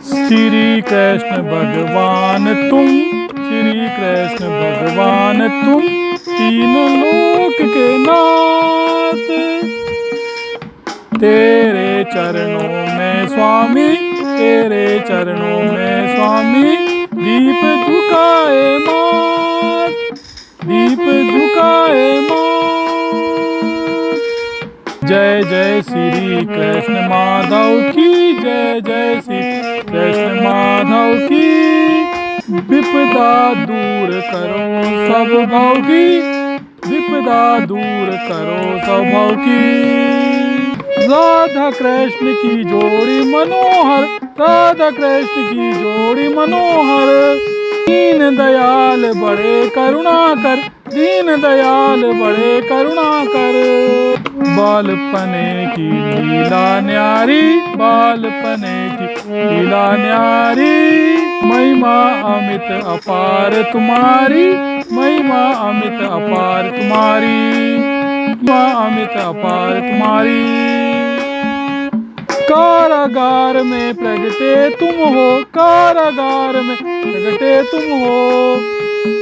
श्री कृष्ण भगवान तुम, श्री कृष्ण भगवान तुम, तीन लोक के नाथ। तेरे चरणों में स्वामी, तेरे चरणों में स्वामी, दीप झुकाए माथ, दीप झुकाए माथ। जय जय श्री कृष्ण माधव की, जय जय श्री कृष्ण माधव की। विपदा दूर करो सब भव की, विपदा दूर करो सब भव की। राधा कृष्ण की जोड़ी मनोहर, राधा कृष्ण की जोड़ी मनोहर। दीन दयाल बड़े करुणाकर, दीन दयाल बड़े करुणाकर। बालपने की लीला न्यारी, बालपने की लीला न्यारी। महिमा अमित अपार तुम्हारी, महिमा अमित अपार तुम्हारी, महिमा अमित अपार तुम्हारी। कारागार में प्रगटे तुम हो, कारागार में प्रगटे तुम हो।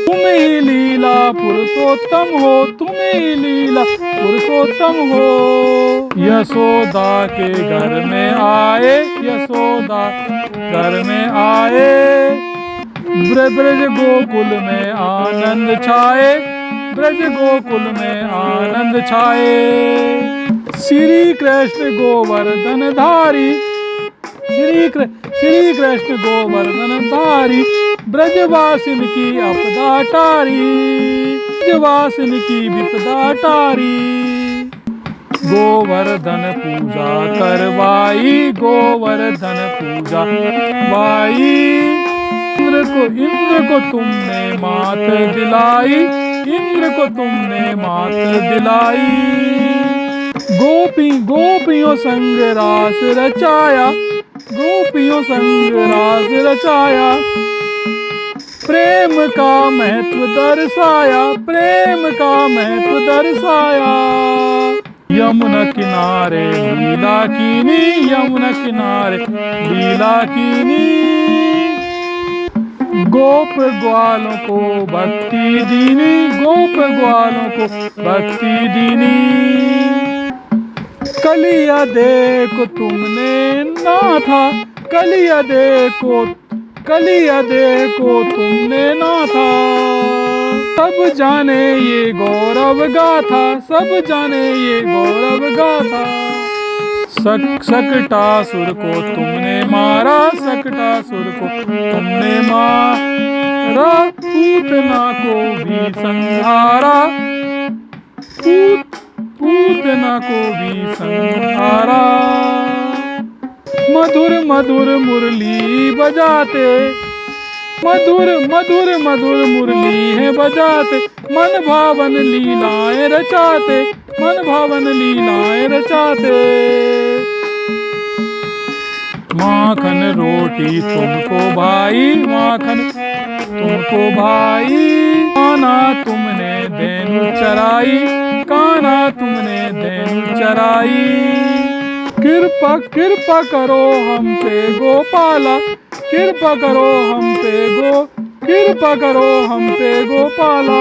तुम ही लीला पुरुषोत्तम हो, तुम ही लीला पुरुषोत्तम हो। यशोदा के घर में आए, यशोदा घर में आए। ब्रज गोकुल में आनंद छाए, ब्रज गोकुल में आनंद छाए। श्री कृष्ण गोवर्धन धारी, श्री कृष्ण गोवर्धन धारी। ब्रजवासिन की अपदा टारी, ब्रजवासिन की विपदा टारी। गोवर्धन पूजा करवाई, गोवर्धन पूजा करवाई। इंद्र को तुमने मात दिलाई, इंद्र को तुमने मात दिलाई। गोपियों संग रास रचाया, गोपियों संग रास रचाया। प्रेम का महत्व दर्शाया, प्रेम का महत्व दर्शाया। यमुना किनारे लीला कीनी, यमुना किनारे लीला कीनी। गोप ग्वालों को भक्ति दीनी, गोप ग्वालों को भक्ति दीनी। कलिया देखो तुमने नाथा, कलिया देखो, कलिया देखो तुमने नाथा। सब जाने ये गौरव गाथा, सब जाने ये गौरव गाथा। सकटासुर को तुमने मारा, सकटासुर को तुमने मारा। पूतना को भी संहारा, पूतना को भी संहारा। मधुर मधुर मुरली बजाते, मधुर मधुर मधुर मुरली है बजाते। मन भावन लीलाएं रचाते, मन भावन लीलाएं रचाते। माखन रोटी तुमको भाई, माखन तुमको भाई। कान्हा तुमने धेनु चराई, कान्हा तुमने धेनु चराई। कृपा कृपा करो हम पे गोपाला, कृपा करो हम पे कृपा करो हम पे गोपाला।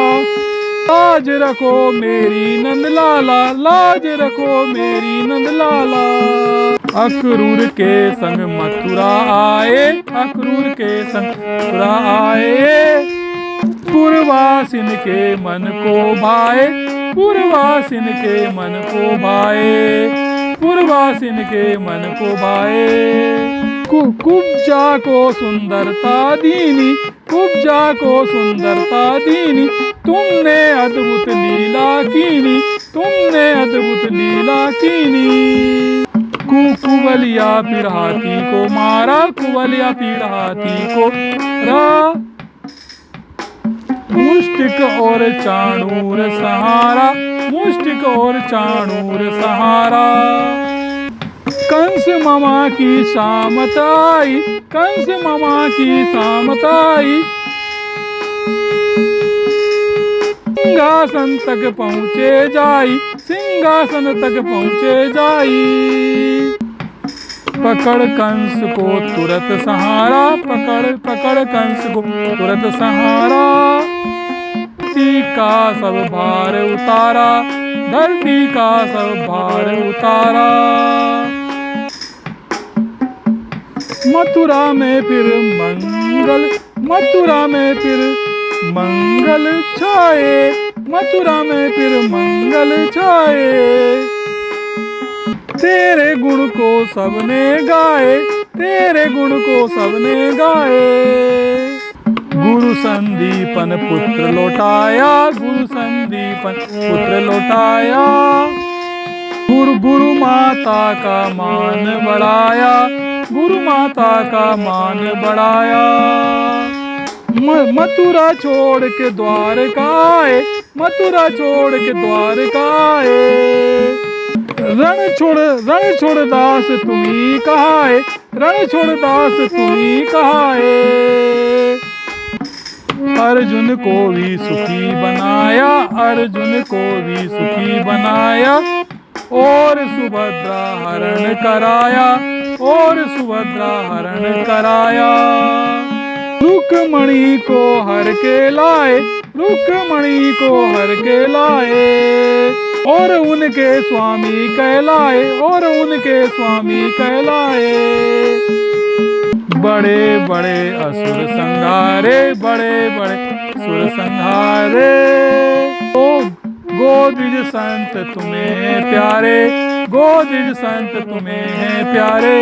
लाज रखो मेरी नंदलाला, लाज रखो मेरी नंदलाला। अक्रूर के संग मथुरा आए, अक्रूर के संग मथुरा आए। पुरवासिन के मन को भाए, पुरवासिन के मन को भाए, पुरवासिन के मन को भाए। कुब्जा को सुंदरता दीनी, कुब्जा को सुंदरता दीनी। तुमने अद्भुत लीला कीनी, तुमने अद्भुत लीला कीनी। कुबलिया फिर हाथी को मारा, कुबलिया फिर हाथी को मारा। मुष्टिक और चाणूर सहारा, मुष्टिक और चाणूर सहारा। कंस मामा की शामत आई, कंस मामा की शामत आई। सिंहासन तक पहुँचे जाई, सिंहासन तक पहुँचे जाई। पकड़ कंस को तुरत सहारा, पकड़ पकड़ कंस को तुरत सहारा। धरती का सब भार उतारा, धरती का सब भार उतारा। मथुरा में फिर मंगल, मथुरा में फिर मंगल छाए, मथुरा में फिर मंगल छाए। तेरे गुण को सबने गाए, तेरे गुण को सबने गाए। गुरु संदीपन पुत्र लौटाया, गुरु संदीपन पुत्र लौटाया। गुरु माता का मान बढ़ाया, गुरु माता का मान बढ़ाया। मथुरा छोड़ के द्वारका आए, मथुरा छोड़ के द्वारका आए। रण छोड़ दास तुम्ही कहाए, रण छोड़ दास तुम्ही कहाए। अर्जुन को भी सुखी बनाया, अर्जुन को भी सुखी बनाया। और सुभद्रा हरण कराया, और सुभद्रा हरण कराया। रुक्मणी को हर के लाए, रुक्मणी को हर के लाए। और उनके स्वामी कहलाए, और उनके स्वामी कहलाए। बड़े बड़े असुर संहारे, बड़े बड़े असुर संहारे। ओ गोद्विज संत तुम्हें प्यारे, गोद्विज संत तुम्हें हैं प्यारे।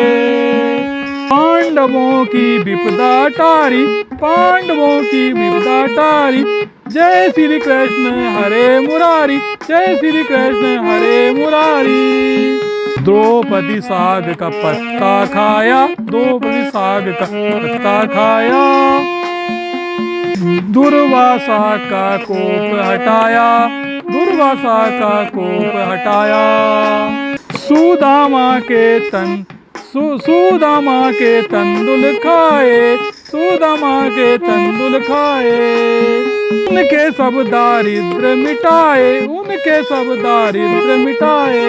पांडवों की विपदा टारी, पांडवों की विपदा टारी। जय श्री कृष्ण हरे मुरारी, जय श्री कृष्ण हरे मुरारी। द्रौपदी साग का पत्ता खाया, द्रौपदी साग का पत्ता खाया। दुर्वासा का कोप हटाया, दुर्वासा का कोप हटाया। सुदामा के तन, सुदामा के तंदुल खाए, सुदामा के तंदुल खाए। उनके सब दारिद्र मिटाए, उनके सब दारिद्र मिटाए।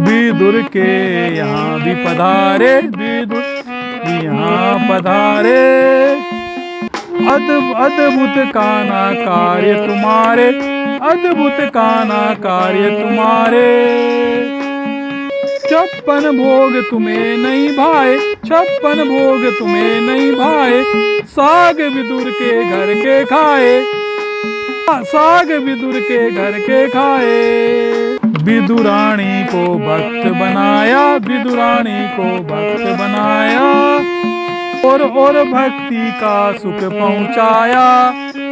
विदुर के यहाँ भी पधारे, विदुर यहाँ पधारे। अद्भुत काना कार्य तुम्हारे, अद्भुत काना कार्य तुम्हारे। 56 भोग तुम्हें नहीं भाए, 56 भोग तुम्हें नहीं भाए। साग विदुर के घर के खाए, साग विदुर के घर के खाए। विदुरानी को भक्त बनाया, विदुरानी को भक्त बनाया। और भक्ति का सुख पहुँचाया,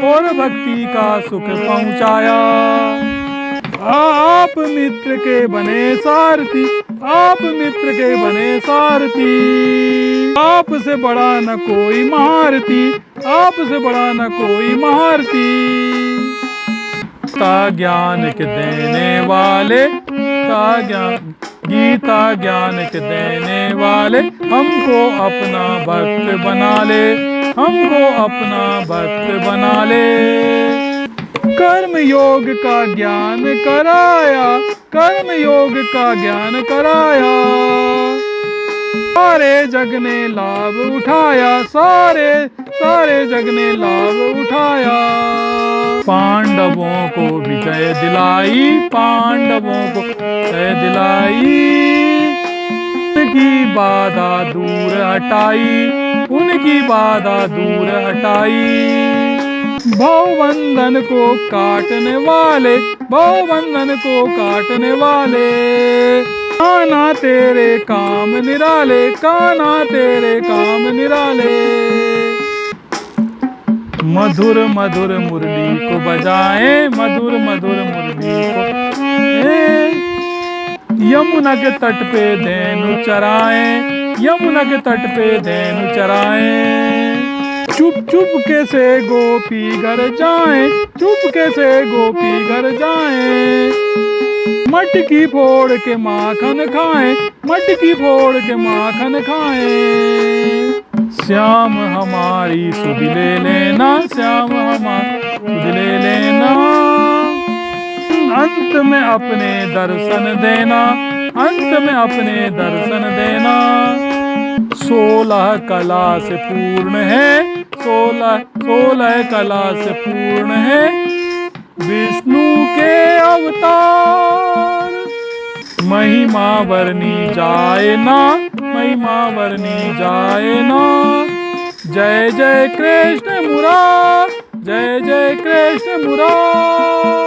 और भक्ति का सुख पहुँचाया। आप मित्र के बने सारथी, आप मित्र के बने सारथी। आपसे बड़ा न कोई महारथी, आपसे बड़ा न कोई महारथी। गीता ज्ञान के देने वाले, गीता ज्ञान के देने वाले। हमको अपना भक्त बना ले, हमको अपना भक्त बना ले। कर्म योग का ज्ञान कराया, कर्म योग का ज्ञान कराया। सारे जग ने लाभ उठाया, सारे जग ने लाभ उठाया। पांडवों को विजय दिलाई, पांडवों को विजय दिलाई। उनकी बाधा दूर हटाई, उनकी बाधा दूर हटाई। भवबंधन को काटने वाले, भवबंधन को काटने वाले। कान्हा तेरे काम निराले, कान्हा तेरे काम निराले। मधुर मधुर मुरली को बजाएं, मधुर मधुर मुरली को। यमुना के तट पे धेनु चराएं, यमुना के तट पे धेनु चराएं। चुप चुपके से गोपी घर जाएं, चुपके से गोपी घर जाएं। मटकी फोड़ के माखन खाएं, मटकी फोड़ के माखन खाएं। श्याम हमारी सुध ले लेना, श्याम हमारी सुध ले लेना। अंत में अपने दर्शन देना, अंत में अपने दर्शन देना। 16 कला से पूर्ण है, 16 कला से पूर्ण है विष्णु के अवतार। महिमा वर्णी जाए ना, महिमा वर्णी जाए ना। जय जय कृष्ण मुरार, जय जय कृष्ण मुरार।